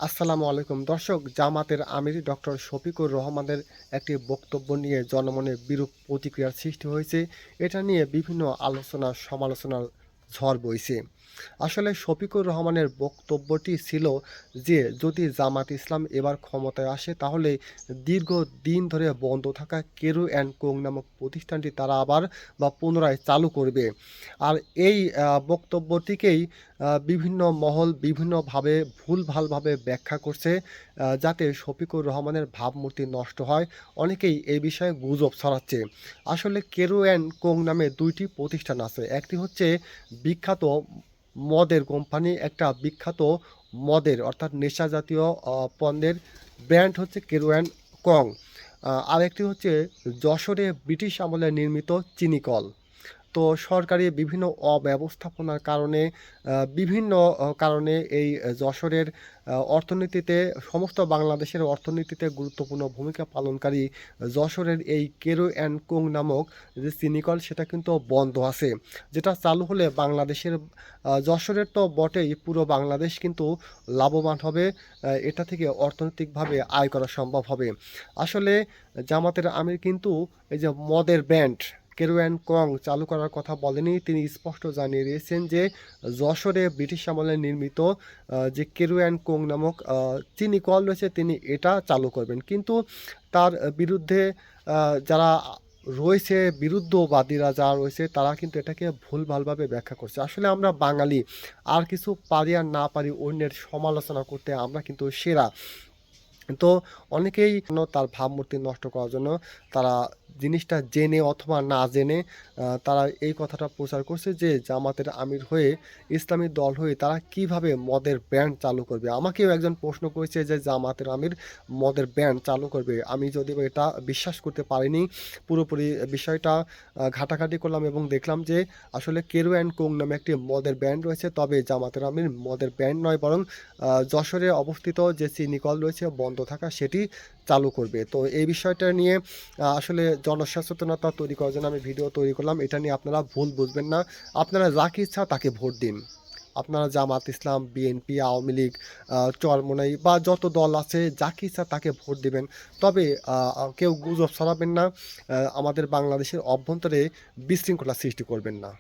আসসালামু আলাইকুম দর্শক, জামাতের আমির ডক্টর শফিকুর রহমানের একটি বক্তব্য নিয়ে জনমনে বিরূপ প্রতিক্রিয়ার সৃষ্টি হয়েছে। এটা নিয়ে বিভিন্ন আলোচনা সমালোচনার ঝড় বইছে। আসলে শফিকুর রহমানের বক্তব্যটি ছিল যে যদি জামাত ইসলাম এবার ক্ষমতায় আসে তাহলে দীর্ঘদিন ধরে বন্ধ থাকা কেরু অ্যান্ড কোং নামক প্রতিষ্ঠানটি তারা আবার বা পুনরায় চালু করবে। আর এই বক্তব্যটিকেই বিভিন্ন মহল বিভিন্নভাবে ভুলভালভাবে ব্যাখ্যা করছে, যাতে শফিকুর রহমানের ভাবমূর্তি নষ্ট হয়। অনেকেই এই বিষয়ে গুজব ছড়াচ্ছে। আসলে কেরু অ্যান্ড কোং নামে ২ টি প্রতিষ্ঠান আছে। একটি হচ্ছে বিখ্যাত মদের কোম্পানি, একটা বিখ্যাত মদের অর্থাৎ নেশা জাতীয় পণ্যের ব্র্যান্ড হচ্ছে কেরু অ্যান্ড কং। আরেকটি হচ্ছে যশোরে ব্রিটিশ আমলে নির্মিত চিনিকল। তো সরকারি বিভিন্ন অব্যবস্থাপনার কারণে বিভিন্ন কারণে এই যশোরের অর্থনীতিতে, সমস্ত বাংলাদেশের অর্থনীতিতে গুরুত্বপূর্ণ ভূমিকা পালনকারী যশোরের এই কেরু অ্যান্ড কোং নামক যে চিনিকল সেটা কিন্তু বন্ধ আছে। যেটা চালু হলে বাংলাদেশের যশোরের তো বটেই, পুরো বাংলাদেশ কিন্তু লাভবান হবে। এটা থেকে অর্থনৈতিকভাবে আয় করা সম্ভব হবে। আসলে জামাতের আমির কিন্তু এই যে মদের ব্র্যান্ড কেরু অ্যান্ড কং চালু করার কথা বলেনি। তিনি স্পষ্ট জানিয়ে দিয়েছেন যে যশোরে ব্রিটিশ আমলে নির্মিত যে কেরু অ্যান্ড কোং নামক চিনি কল রয়েছে তিনি এটা চালু করবেন। কিন্তু তার বিরুদ্ধে যারা রয়েছে, বিরুদ্ধবাদীরা যারা রয়েছে তারা কিন্তু এটাকে ভুলভালভাবে ব্যাখ্যা করছে। আসলে আমরা বাঙালি, আর কিছু পারি আর না পারি অন্যের সমালোচনা করতে আমরা কিন্তু সেরা। তো অনেকেই তার ভাবমূর্তি নষ্ট করার জন্য তারা জিনিসটা জেনে অথবা না জেনে তারা এই কথাটা প্রচার করছে যে জামাতের আমির হয়ে, ইসলামী দল হয়ে তারা কিভাবে মদের ব্যান্ড চালু করবে। আমাকেও একজন প্রশ্ন করেছে যে জামাতের আমির মদের ব্যান্ড চালু করবে। আমি যদিও এটা বিশ্বাস করতে পারিনি। পুরোপুরি বিষয়টা ঘাটাঘাটি করলাম এবং দেখলাম যে আসলে কেরু অ্যান্ড কোং নামে একটি মদের ব্যান্ড রয়েছে, তবে জামাতের আমির মদের ব্যান্ড নয়, বরং যশোরে অবস্থিত যে চিনিকল রয়েছে বন্ধ থাকা সেটি চালু করবে। তো এই বিষয়টা নিয়ে আসলে জনসচেতনতা তৈরি করার জন্য আমি ভিডিও তৈরি করলাম। এটা নিয়ে আপনারা ভুল বুঝবেন না। আপনারা যাকে ইচ্ছা তাকে ভোট দিন। আপনারা জামাত ইসলাম, বিএনপি, আওয়ামী লীগ, চরমোনাই বা যত দল আছে যাকে ইচ্ছা তাকে ভোট দিবেন। তবে কেউ গুজব ছড়াবেন না। আমাদের বাংলাদেশের অভ্যন্তরে বিশৃঙ্খলা সৃষ্টি করবেন না।